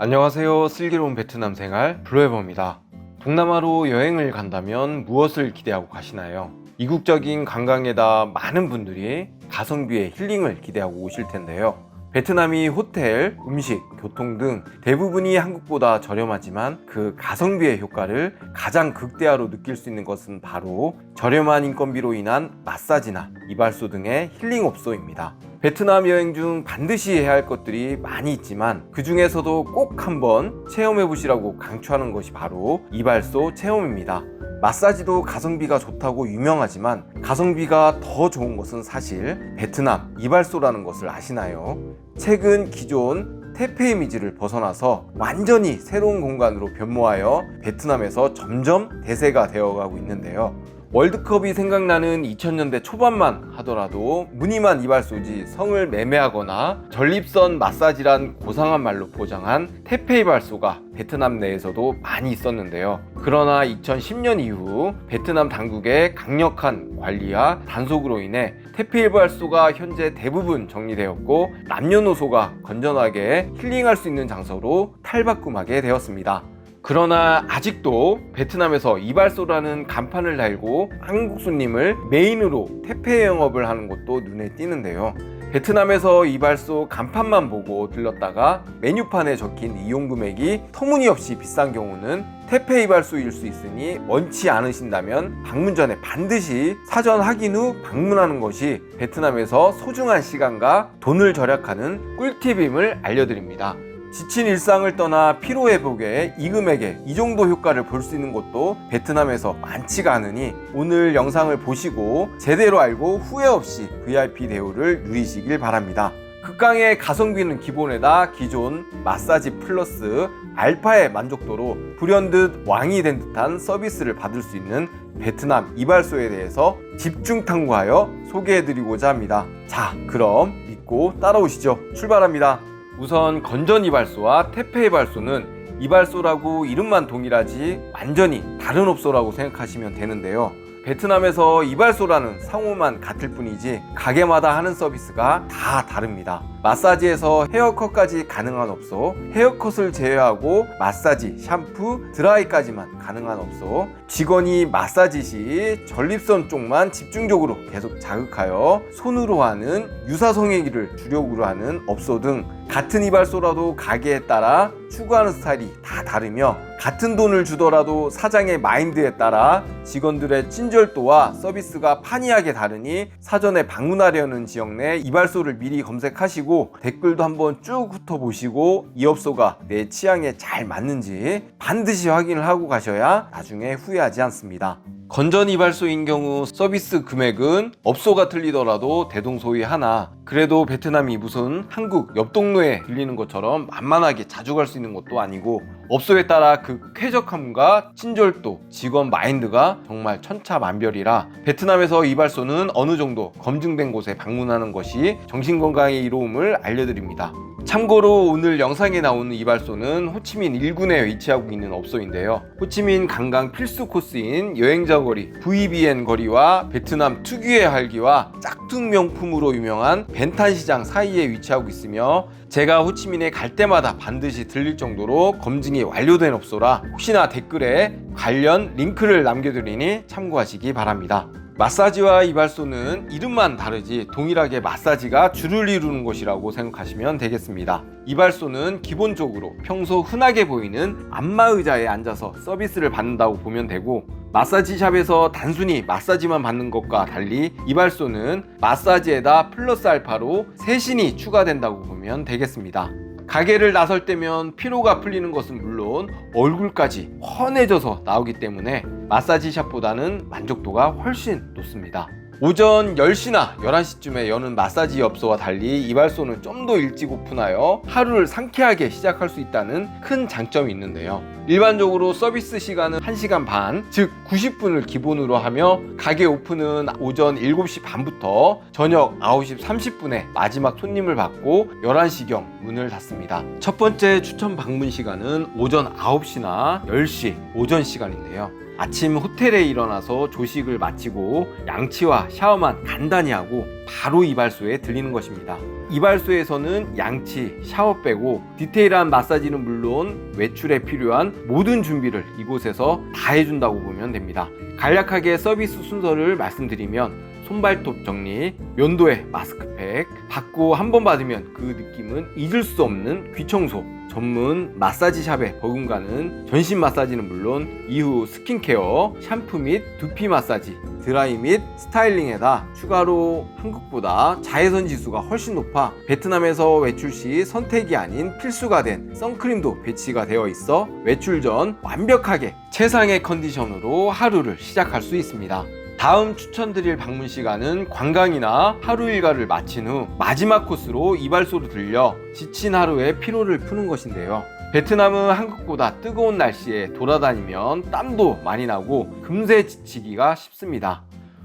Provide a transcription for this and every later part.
안녕하세요. 슬기로운 베트남 생활 블로에버입니다. 동남아로 여행을 간다면 무엇을 기대하고 가시나요? 이국적인 관광에다 많은 분들이 가성비의 힐링을 기대하고 오실 텐데요. 베트남이 호텔, 음식, 교통 등 대부분이 한국보다 저렴하지만 그 가성비의 효과를 가장 극대화로 느낄 수 있는 것은 바로 저렴한 인건비로 인한 마사지나 이발소 등의 힐링업소입니다. 베트남 여행 중 반드시 해야 할 것들이 많이 있지만 그 중에서도 꼭 한번 체험해 보시라고 강추하는 것이 바로 이발소 체험입니다. 마사지도 가성비가 좋다고 유명하지만 가성비가 더 좋은 것은 사실 베트남 이발소라는 것을 아시나요? 최근 기존 태페 이미지를 벗어나서 완전히 새로운 공간으로 변모하여 베트남에서 점점 대세가 되어가고 있는데요. 월드컵이 생각나는 2000년대 초반만 하더라도 무늬만 이발소지 성을 매매하거나 전립선 마사지란 고상한 말로 포장한 태페 이발소가 베트남 내에서도 많이 있었는데요. 그러나 2010년 이후 베트남 당국의 강력한 관리와 단속으로 인해 태페 이발소가 현재 대부분 정리되었고 남녀노소가 건전하게 힐링할 수 있는 장소로 탈바꿈하게 되었습니다. 그러나 아직도 베트남에서 이발소라는 간판을 달고 한국 손님을 메인으로 태페 영업을 하는 곳도 눈에 띄는데요. 베트남에서 이발소 간판만 보고 들렀다가 메뉴판에 적힌 이용 금액이 터무니없이 비싼 경우는 태페 이발소일 수 있으니 원치 않으신다면 방문 전에 반드시 사전 확인 후 방문하는 것이 베트남에서 소중한 시간과 돈을 절약하는 꿀팁임을 알려드립니다. 지친 일상을 떠나 피로회복에 이 금액에 이 정도 효과를 볼 수 있는 곳도 베트남에서 많지가 않으니 오늘 영상을 보시고 제대로 알고 후회 없이 VIP 대우를 누리시길 바랍니다. 극강의 가성비는 기본에다 기존 마사지 플러스 알파의 만족도로 불현듯 왕이 된 듯한 서비스를 받을 수 있는 베트남 이발소에 대해서 집중 탐구하여 소개해드리고자 합니다. 자, 그럼 믿고 따라오시죠. 출발합니다. 우선 건전 이발소와 태페 이발소는 이발소라고 이름만 동일하지 완전히 다른 업소라고 생각하시면 되는데요. 베트남에서 이발소라는 상호만 같을 뿐이지 가게마다 하는 서비스가 다 다릅니다. 마사지에서 헤어컷까지 가능한 업소, 헤어컷을 제외하고 마사지, 샴푸, 드라이까지만 가능한 업소, 직원이 마사지 시 전립선 쪽만 집중적으로 계속 자극하여 손으로 하는 유사성행위를 주력으로 하는 업소 등 같은 이발소라도 가게에 따라 추구하는 스타일이 다 다르며 같은 돈을 주더라도 사장의 마인드에 따라 직원들의 친절도와 서비스가 판이하게 다르니 사전에 방문하려는 지역 내 이발소를 미리 검색하시고 댓글도 한번 쭉 훑어보시고 이 업소가 내 취향에 잘 맞는지 반드시 확인을 하고 가셔야 나중에 후회하지 않습니다. 건전 이발소인 경우 서비스 금액은 업소가 틀리더라도 대동소이하나 그래도 베트남이 무슨 한국 옆 동네에 들리는 것처럼 만만하게 자주 갈 수 있는 것도 아니고 업소에 따라 그 쾌적함과 친절도, 직원 마인드가 정말 천차만별이라 베트남에서 이발소는 어느 정도 검증된 곳에 방문하는 것이 정신건강에 이로움을 알려드립니다. 참고로 오늘 영상에 나오는 이발소는 호치민 1군에 위치하고 있는 업소인데요. 호치민 관광 필수 코스인 여행자 거리, VBN 거리와 베트남 특유의 활기와 짝퉁 명품으로 유명한 벤탄 시장 사이에 위치하고 있으며 제가 호치민에 갈 때마다 반드시 들릴 정도로 검증이 완료된 업소라 혹시나 댓글에 관련 링크를 남겨드리니 참고하시기 바랍니다. 마사지와 이발소는 이름만 다르지 동일하게 마사지가 주를 이루는 곳이라고 생각하시면 되겠습니다. 이발소는 기본적으로 평소 흔하게 보이는 안마의자에 앉아서 서비스를 받는다고 보면 되고 마사지샵에서 단순히 마사지만 받는 것과 달리 이발소는 마사지에다 플러스 알파로 세신이 추가된다고 보면 되겠습니다. 가게를 나설 때면 피로가 풀리는 것은 물론 얼굴까지 환해져서 나오기 때문에 마사지샵보다는 만족도가 훨씬 높습니다. 오전 10시나 11시쯤에 여는 마사지 업소와 달리 이발소는 좀 더 일찍 오픈하여 하루를 상쾌하게 시작할 수 있다는 큰 장점이 있는데요. 일반적으로 서비스 시간은 1시간 반, 즉 90분을 기본으로 하며 가게 오픈은 오전 7시 반부터 저녁 9시 30분에 마지막 손님을 받고 11시경 문을 닫습니다. 첫 번째 추천 방문 시간은 오전 9시나 10시 오전 시간인데요. 아침 호텔에 일어나서 조식을 마치고 양치와 샤워만 간단히 하고 바로 이발소에 들리는 것입니다. 이발소에서는 양치, 샤워 빼고 디테일한 마사지는 물론 외출에 필요한 모든 준비를 이곳에서 다 해준다고 보면 됩니다. 간략하게 서비스 순서를 말씀드리면 손발톱 정리, 면도에 마스크팩, 받고 한 번 받으면 그 느낌은 잊을 수 없는 귀청소, 전문 마사지샵에 버금가는 전신 마사지는 물론 이후 스킨케어, 샴푸 및 두피 마사지, 드라이 및 스타일링에다 추가로 한국보다 자외선 지수가 훨씬 높아 베트남에서 외출 시 선택이 아닌 필수가 된 선크림도 배치가 되어 있어 외출 전 완벽하게 최상의 컨디션으로 하루를 시작할 수 있습니다. 다음 추천드릴 방문 시간은 관광이나 하루 일과를 마친 후 마지막 코스로 이발소로 들려 지친 하루의 피로를 푸는 것인데요. 베트남은 한국보다 뜨거운 날씨에 돌아다니면 땀도 많이 나고 금세 지치기가 쉽습니다.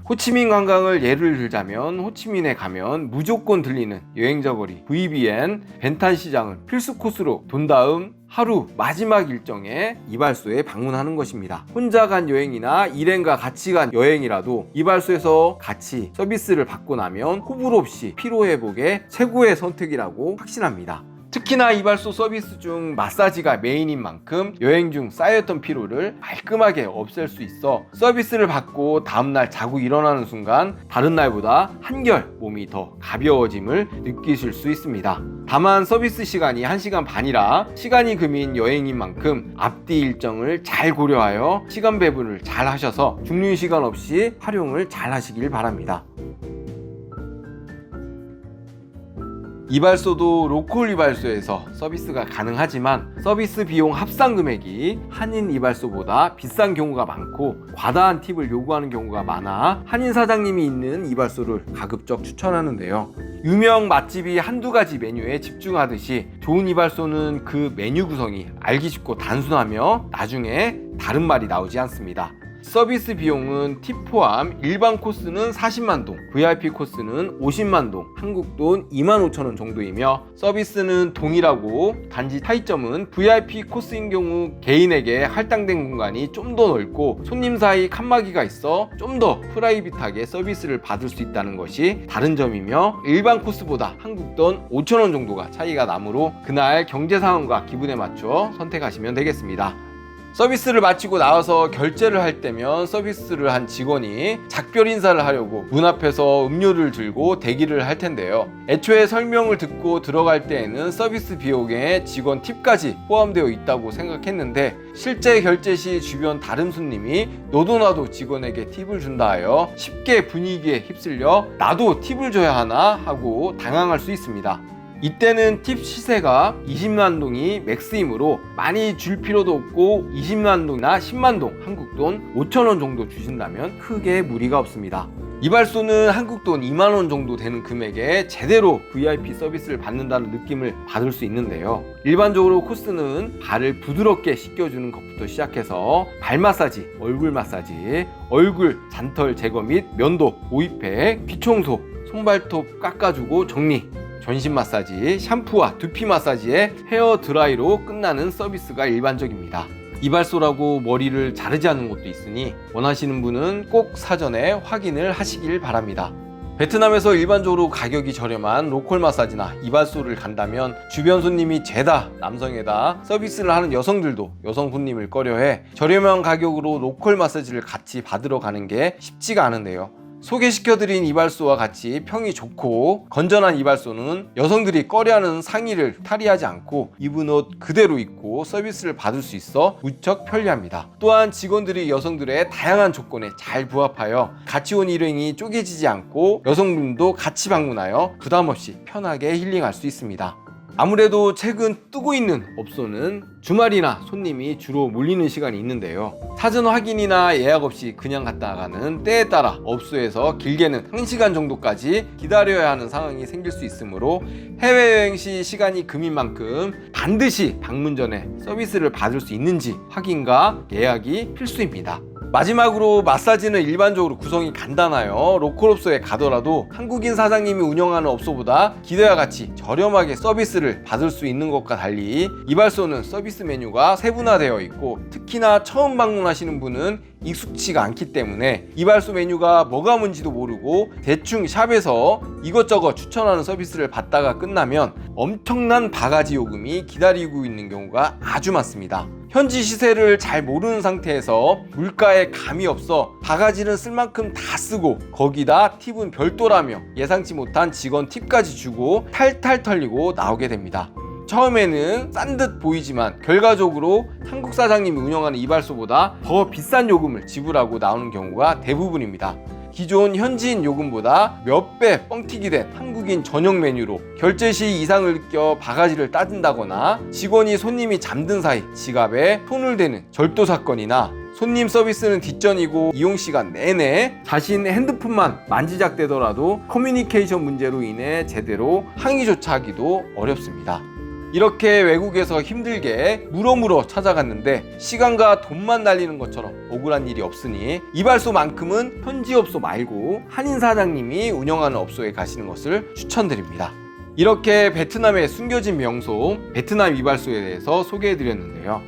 호치민 관광을 예를 들자면 호치민에 가면 무조건 들리는 여행자 거리 VBN 벤탄 시장을 필수 코스로 돈 다음 하루 마지막 일정에 이발소에 방문하는 것입니다. 혼자 간 여행이나 일행과 같이 간 여행이라도 이발소에서 같이 서비스를 받고 나면 호불호 없이 피로 회복에 최고의 선택이라고 확신합니다. 특히나 이발소 서비스 중 마사지가 메인인 만큼 여행 중 쌓였던 피로를 깔끔하게 없앨 수 있어 서비스를 받고 다음날 자고 일어나는 순간 다른 날보다 한결 몸이 더 가벼워짐을 느끼실 수 있습니다. 다만 서비스 시간이 1시간 반이라 시간이 금인 여행인 만큼 앞뒤 일정을 잘 고려하여 시간 배분을 잘 하셔서 중륜 시간 없이 활용을 잘 하시길 바랍니다. 이발소도 로컬 이발소에서 서비스가 가능하지만 서비스 비용 합산 금액이 한인 이발소보다 비싼 경우가 많고 과다한 팁을 요구하는 경우가 많아 한인 사장님이 있는 이발소를 가급적 추천하는데요. 유명 맛집이 한두 가지 메뉴에 집중하듯이 좋은 이발소는 그 메뉴 구성이 알기 쉽고 단순하며 나중에 다른 말이 나오지 않습니다. 서비스 비용은 팁 포함 일반 코스는 40만 동, VIP 코스는 50만 동, 한국 돈 2만 5천 원 정도이며 서비스는 동일하고 단지 차이점은 VIP 코스인 경우 개인에게 할당된 공간이 좀 더 넓고 손님 사이 칸막이가 있어 좀 더 프라이빗하게 서비스를 받을 수 있다는 것이 다른 점이며 일반 코스보다 한국 돈 5천 원 정도가 차이가 나므로 그날 경제 상황과 기분에 맞춰 선택하시면 되겠습니다. 서비스를 마치고 나와서 결제를 할 때면 서비스를 한 직원이 작별 인사를 하려고 문 앞에서 음료를 들고 대기를 할 텐데요. 애초에 설명을 듣고 들어갈 때에는 서비스 비용에 직원 팁까지 포함되어 있다고 생각했는데 실제 결제 시 주변 다른 손님이 너도 나도 직원에게 팁을 준다 하여 쉽게 분위기에 휩쓸려 나도 팁을 줘야 하나 하고 당황할 수 있습니다. 이때는 팁 시세가 20만 동이 맥스이므로 많이 줄 필요도 없고 20만 동이나 10만 동 한국 돈 5천 원 정도 주신다면 크게 무리가 없습니다. 이발소는 한국 돈 2만 원 정도 되는 금액에 제대로 VIP 서비스를 받는다는 느낌을 받을 수 있는데요. 일반적으로 코스는 발을 부드럽게 씻겨주는 것부터 시작해서 발 마사지, 얼굴 마사지, 얼굴 잔털 제거 및 면도, 오이팩, 귀청소, 손발톱 깎아주고 정리, 전신 마사지, 샴푸와 두피 마사지에 헤어 드라이로 끝나는 서비스가 일반적입니다. 이발소라고 머리를 자르지 않는 곳도 있으니 원하시는 분은 꼭 사전에 확인을 하시길 바랍니다. 베트남에서 일반적으로 가격이 저렴한 로컬 마사지나 이발소를 간다면 주변 손님이 죄다 남성에다 서비스를 하는 여성들도 여성 손님을 꺼려해 저렴한 가격으로 로컬 마사지를 같이 받으러 가는 게 쉽지가 않은데요. 소개시켜드린 이발소와 같이 평이 좋고 건전한 이발소는 여성들이 꺼려하는 상의를 탈의하지 않고 입은 옷 그대로 입고 서비스를 받을 수 있어 무척 편리합니다. 또한 직원들이 여성들의 다양한 조건에 잘 부합하여 같이 온 일행이 쪼개지지 않고 여성분도 같이 방문하여 부담없이 편하게 힐링할 수 있습니다. 아무래도 최근 뜨고 있는 업소는 주말이나 손님이 주로 몰리는 시간이 있는데요. 사전 확인이나 예약 없이 그냥 갔다 가는 때에 따라 업소에서 길게는 1시간 정도까지 기다려야 하는 상황이 생길 수 있으므로 해외여행 시 시간이 금인 만큼 반드시 방문 전에 서비스를 받을 수 있는지 확인과 예약이 필수입니다. 마지막으로 마사지는 일반적으로 구성이 간단하여 로컬업소에 가더라도 한국인 사장님이 운영하는 업소보다 기대와 같이 저렴하게 서비스를 받을 수 있는 것과 달리 이발소는 서비스 메뉴가 세분화되어 있고 특히나 처음 방문하시는 분은 익숙치가 않기 때문에 이발소 메뉴가 뭐가 뭔지도 모르고 대충 샵에서 이것저것 추천하는 서비스를 받다가 끝나면 엄청난 바가지 요금이 기다리고 있는 경우가 아주 많습니다. 현지 시세를 잘 모르는 상태에서 물가에 감이 없어 바가지는 쓸 만큼 다 쓰고 거기다 팁은 별도라며 예상치 못한 직원 팁까지 주고 탈탈 털리고 나오게 됩니다. 처음에는 싼 듯 보이지만 결과적으로 한국 사장님이 운영하는 이발소보다 더 비싼 요금을 지불하고 나오는 경우가 대부분입니다. 기존 현지인 요금보다 몇 배 뻥튀기 된 한국인 전용 메뉴로 결제 시 이상을 느껴 바가지를 따진다거나 직원이 손님이 잠든 사이 지갑에 손을 대는 절도 사건이나 손님 서비스는 뒷전이고 이용 시간 내내 자신의 핸드폰만 만지작대더라도 커뮤니케이션 문제로 인해 제대로 항의조차 하기도 어렵습니다. 이렇게 외국에서 힘들게 물어물어 찾아갔는데 시간과 돈만 날리는 것처럼 억울한 일이 없으니 이발소만큼은 현지업소 말고 한인 사장님이 운영하는 업소에 가시는 것을 추천드립니다. 이렇게 베트남의 숨겨진 명소 베트남 이발소에 대해서 소개해드렸는데요.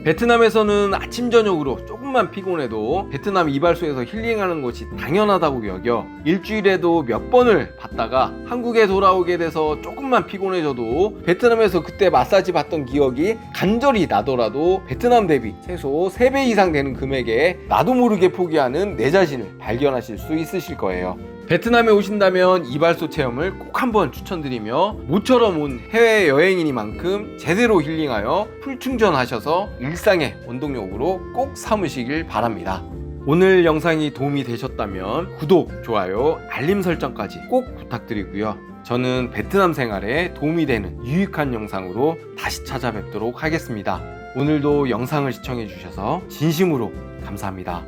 베트남에서는 아침 저녁으로 조금만 피곤해도 베트남 이발소에서 힐링하는 것이 당연하다고 여겨 일주일에도 몇 번을 받다가 한국에 돌아오게 돼서 조금만 피곤해져도 베트남에서 그때 마사지 받던 기억이 간절히 나더라도 베트남 대비 최소 3배 이상 되는 금액에 나도 모르게 포기하는 내 자신을 발견하실 수 있으실 거예요. 베트남에 오신다면 이발소 체험을 꼭 한번 추천드리며 모처럼 온 해외여행이니만큼 제대로 힐링하여 풀충전하셔서 일상의 원동력으로 꼭 삼으시길 바랍니다. 오늘 영상이 도움이 되셨다면 구독, 좋아요, 알림 설정까지 꼭 부탁드리고요. 저는 베트남 생활에 도움이 되는 유익한 영상으로 다시 찾아뵙도록 하겠습니다. 오늘도 영상을 시청해 주셔서 진심으로 감사합니다.